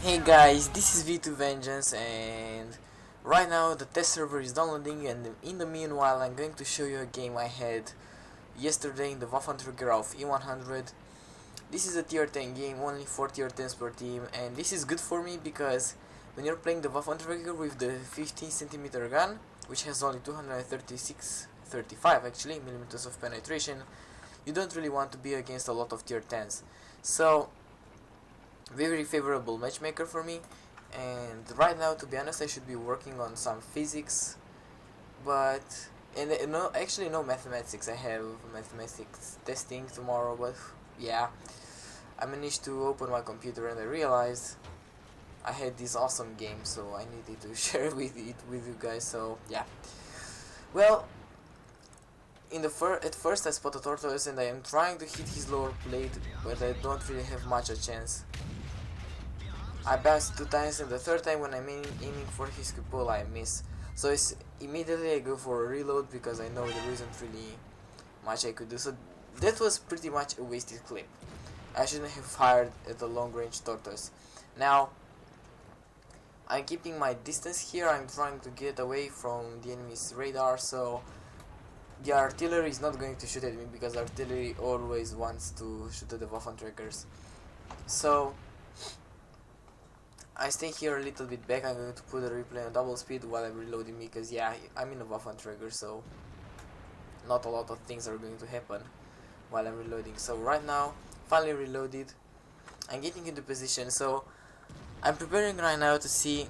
Hey guys, this is V2 Vengeance, and right now the test server is downloading, and in the meanwhile I'm going to show you a game I had yesterday in the Waffentrigger auf E100. This is a tier 10 game, only 4 tier 10s per team, and this is good for me because when you're playing the Waffentrigger with the 15cm gun, which has only 35 actually millimeters of penetration, you don't really want to be against a lot of tier 10s. So very favorable matchmaker for me, and right now, to be honest, I should be working on some physics, but no, actually no mathematics. I have mathematics testing tomorrow, but yeah, I managed to open my computer and I realized I had this awesome game, so I needed to share it with you guys. So yeah, well, at first I spot a tortoise and I am trying to hit his lower plate, but I don't really have much a chance. I bounced 2 times, and the third time when I'm aiming for his cupola I miss. So immediately I go for a reload because I know there isn't really much I could do. So that was pretty much a wasted clip. I shouldn't have fired at the long range tortoise. Now I'm keeping my distance here. I'm trying to get away from the enemy's radar, so the artillery is not going to shoot at me because artillery always wants to shoot at the Waffentraggers. So I stay here a little bit back. I'm going to put a replay on double speed while I'm reloading because yeah, I'm in a Waffentrigger, so not a lot of things are going to happen while I'm reloading. So right now, finally reloaded, I'm getting into position, so I'm preparing right now to see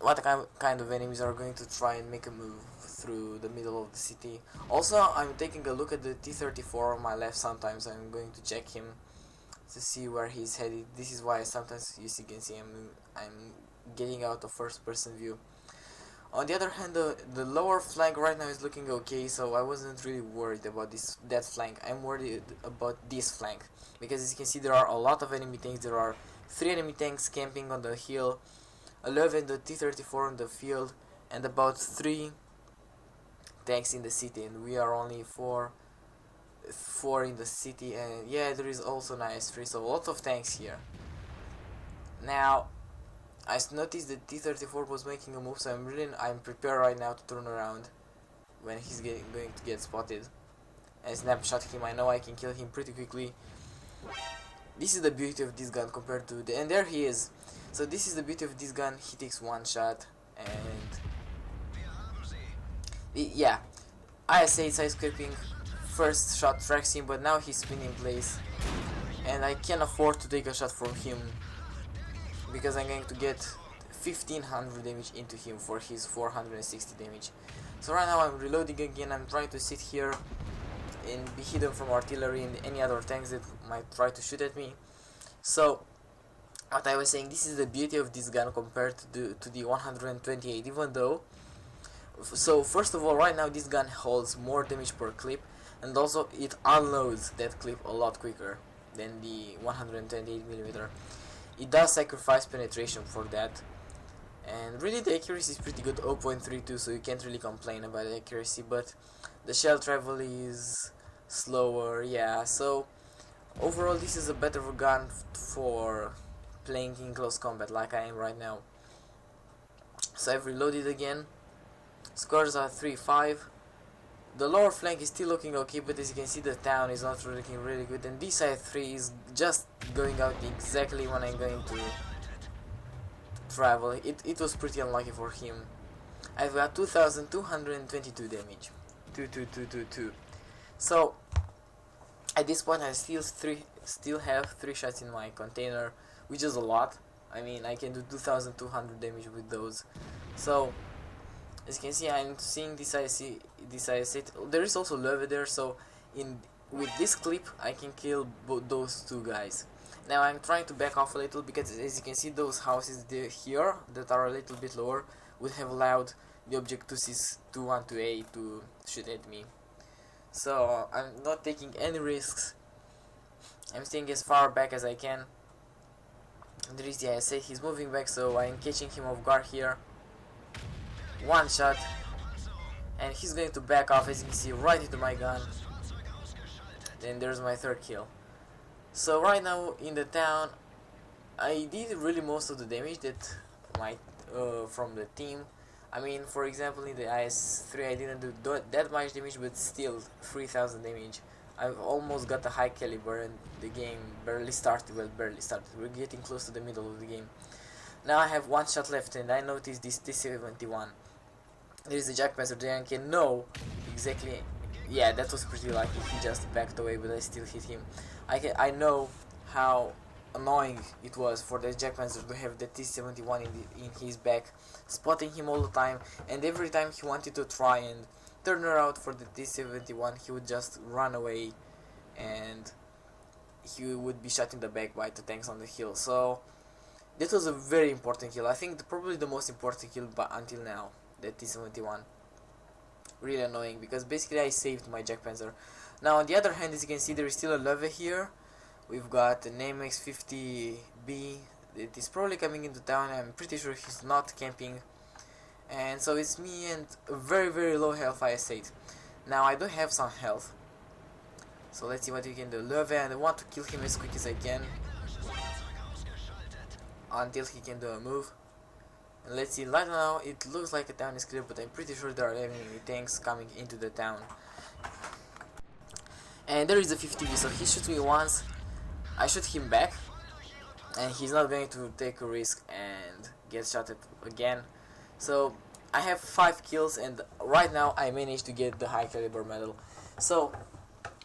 what kind of enemies are going to try and make a move through the middle of the city. Also, I'm taking a look at the T-34 on my left. Sometimes I'm going to check him to see where he's headed. This is why sometimes you can see I'm getting out of first person view. On the other hand, the lower flank right now is looking okay, so I wasn't really worried about that flank. I'm worried about this flank because as you can see there are a lot of enemy tanks. There are 3 enemy tanks camping on the hill, 11 the T-34 on the field, and about 3 tanks in the city, and we are only 4 in the city, and yeah, there is also an IS-3, so a lot of tanks here. Now I noticed that T-34 was making a move, so I'm prepared right now to turn around when he's going to get spotted and snapshot him. I know I can kill him pretty quickly. This is the beauty of this gun compared to and there he is. So this is the beauty of this gun. He takes one shot, and yeah, IS-8 side scraping. First shot tracks him, but now he's spinning in place, and I can't afford to take a shot from him because I'm going to get 1500 damage into him for his 460 damage. So right now I'm reloading again. I'm trying to sit here and be hidden from artillery and any other tanks that might try to shoot at me. So what I was saying, this is the beauty of this gun compared to the 128, even though. So first of all, right now this gun holds more damage per clip, and also it unloads that clip a lot quicker than the 128mm. It does sacrifice penetration for that, and really the accuracy is pretty good, 0.32, so you can't really complain about the accuracy, but the shell travel is slower, yeah. So overall this is a better gun for playing in close combat like I am right now. So I've reloaded again. Scores are 3-5. The lower flank is still looking okay, but as you can see the town is not looking really good, and this IS-3 is just going out exactly when I'm going to travel. It was pretty unlucky for him. I've got 2222 damage. 22222. So at this point I still have 3 shots in my container, which is a lot. I mean, I can do 2200 damage with those. So as you can see, I'm seeing this IS-8. There is also Löwe there, so with this clip I can kill those 2 guys. Now I'm trying to back off a little because as you can see those houses here that are a little bit lower would have allowed the object 212A to shoot at me. So I'm not taking any risks. I'm staying as far back as I can. There is the IS-8. He's moving back, so I'm catching him off guard here. One shot, and he's going to back off, as you can see, right into my gun. Then there's my 3rd kill. So right now in the town I did really most of the damage that my from the team. I mean, for example, in the IS3 I didn't do that much damage, but still 3000 damage. I've almost got a high caliber and the game barely started. Well, barely started. We're getting close to the middle of the game. Now I have one shot left and I noticed this T-71. There is a Jackpanzer there and can know exactly. Yeah, that was pretty lucky. He just backed away, but I still hit him. I know how annoying it was for the Jackpanzer to have the T-71 in his back, spotting him all the time, and every time he wanted to try and turn around for the T-71, he would just run away, and he would be shot in the back by the tanks on the hill. So that was a very important kill. I think probably the most important kill until now. The T-71. Really annoying because basically I saved my Jackpanzer. Now on the other hand, as you can see, there is still a levy here. We've got an AMX-50B. It is probably coming into town. I'm pretty sure he's not camping. And so it's me and a very low health IS-8. Now I do have some health. So let's see what we can do. Levy, and I want to kill him as quick as I can. Until he can do a move. And let's see, right now it looks like the town is clear, but I'm pretty sure there are enemy tanks coming into the town. And there is a 50B, so he shoots me once, I shoot him back, and he's not going to take a risk and get shot at again. So I have 5 kills, and right now I managed to get the high caliber medal. So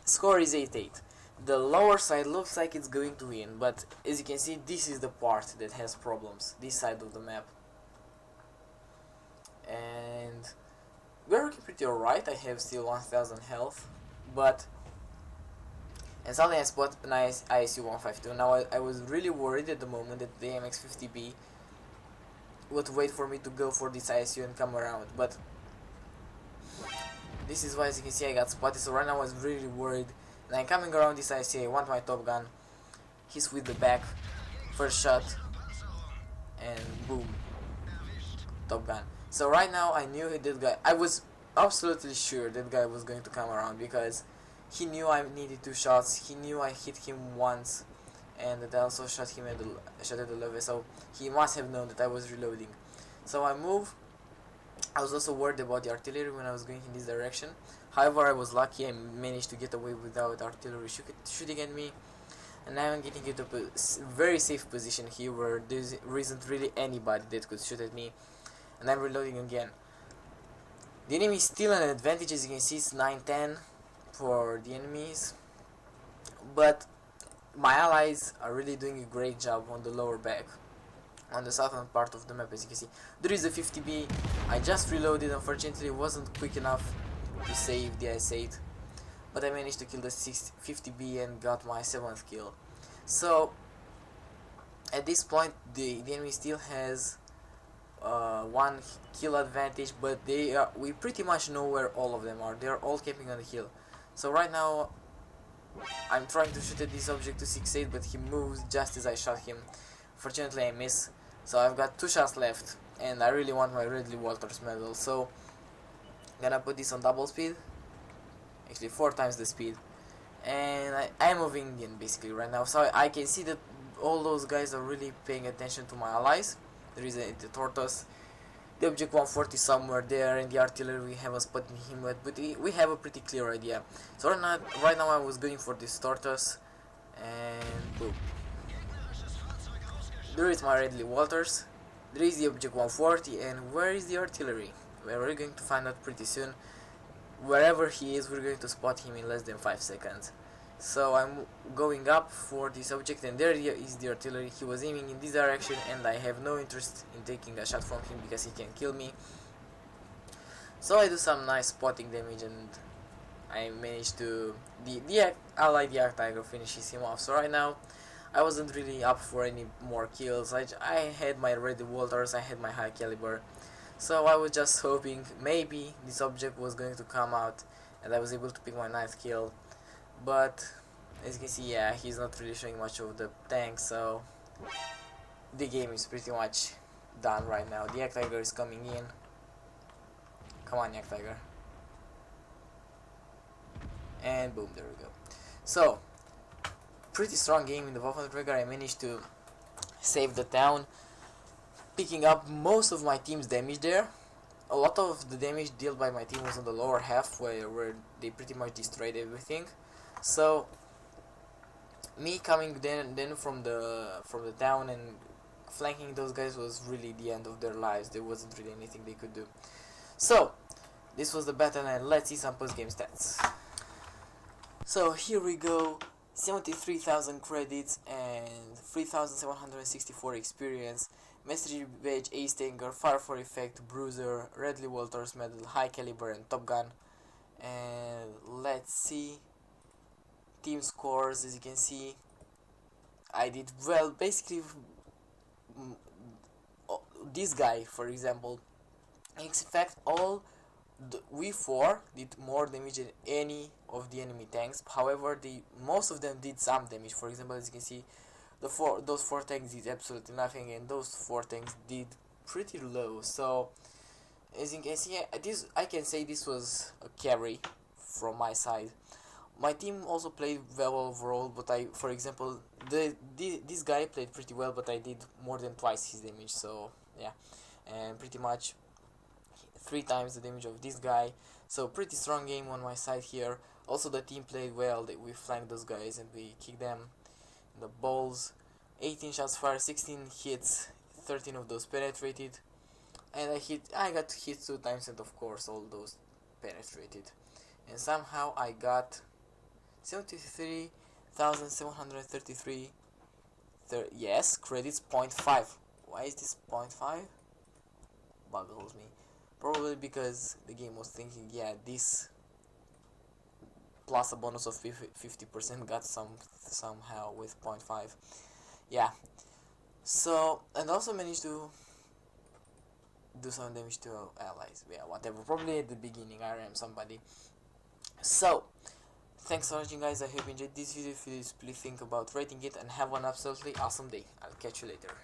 score is 8-8. The lower side looks like it's going to win, but as you can see, this is the part that has problems, this side of the map. And we're looking pretty alright. I have still 1000 health, but and suddenly I spot an ISU-152. Now I was really worried at the moment that the MX-50B would wait for me to go for this ISU and come around, but this is why, as you can see, I got spotted. So right now I was really worried, and I'm coming around this ISU. I want my Top Gun. He's with the back, first shot, and boom, Top Gun. So right now I knew that guy, I was absolutely sure that guy was going to come around because he knew I needed 2 shots, he knew I hit him once, and that I also shot him at the levy, so he must have known that I was reloading. So I move. I was also worried about the artillery when I was going in this direction. However, I was lucky, I managed to get away without artillery shooting at me. And now I'm getting into a very safe position here where there isn't really anybody that could shoot at me. And I'm reloading again. The enemy is still an advantage, as you can see, it's 9-10 for the enemies. But my allies are really doing a great job on the lower back, on the southern part of the map, as you can see. There is a 50B, I just reloaded, unfortunately it wasn't quick enough to save the IS-8. But I managed to kill the 50B and got my 7th kill. So, at this point, the enemy still has 1 kill advantage, but we pretty much know where all of them are. They are all camping on the hill. So right now I'm trying to shoot at this object to 6-8, but he moves just as I shot him. Fortunately I miss, so I've got 2 shots left, and I really want my Radley-Walters medal, so I'm gonna put this on double speed, actually 4 times the speed, and I'm moving in basically right now. So I can see that all those guys are really paying attention to my allies. There is the Tortoise, the object 140 somewhere there, and the artillery we haven't spotted him yet, but we have a pretty clear idea. So right now I was going for this Tortoise, and boom. There is my Radley-Walters, there is the object 140, and where is the artillery? We're going to find out pretty soon. Wherever he is, we're going to spot him in less than 5 seconds. So I'm going up for this object, and there is the artillery. He was aiming in this direction, and I have no interest in taking a shot from him because he can kill me. So I do some nice spotting damage, and I managed to the allied Yak Tiger finishes him off. So right now I wasn't really up for any more kills. I had my Radley-Walters, I had my high caliber, so I was just hoping maybe this object was going to come out and I was able to pick my 9th kill. But as you can see, yeah, he's not really showing much of the tank, so the game is pretty much done right now. The Yak Tiger is coming in. Come on, Yak Tiger. And boom, there we go. So, pretty strong game in the Wolfentrigger. I managed to saved the town, picking up most of my team's damage there. A lot of the damage dealt by my team was on the lower half, where they pretty much destroyed everything. So me coming then from the town and flanking those guys was really the end of their lives. There wasn't really anything they could do. So this was the battle, and let's see some post game stats. So here we go. 73,000 credits and 3,764 experience. Message Badge, Ace Tanger, Fire for Effect, Bruiser, Radley-Walters Medal, High Caliber and Top Gun. And let's see team scores. As you can see, I did well. Basically, this guy, for example, in fact, we four did more damage than any of the enemy tanks. However, most of them did some damage. For example, as you can see, those four tanks did absolutely nothing, and those four tanks did pretty low. So as you can see, I can say this was a carry from my side. My team also played well overall, but for example, this guy played pretty well, but I did more than twice his damage. So yeah, and pretty much 3 times the damage of this guy. So pretty strong game on my side here. Also the team played well. We flanked those guys and we kicked them in the balls. 18 shots fired, 16 hits, 13 of those penetrated, and I got hit 2 times, and of course all those penetrated. And somehow I got 73,733 yes, credits 0.5. Why is this 0.5? Boggles me. Probably because the game was thinking, yeah, this plus a bonus of 50% got somehow with 0.5. Yeah. So, and also managed to do some damage to allies. Yeah, whatever. Probably at the beginning I ram somebody. So, thanks for watching, guys. I hope you enjoyed this video. If you did, please think about rating it and have an absolutely awesome day. I'll catch you later.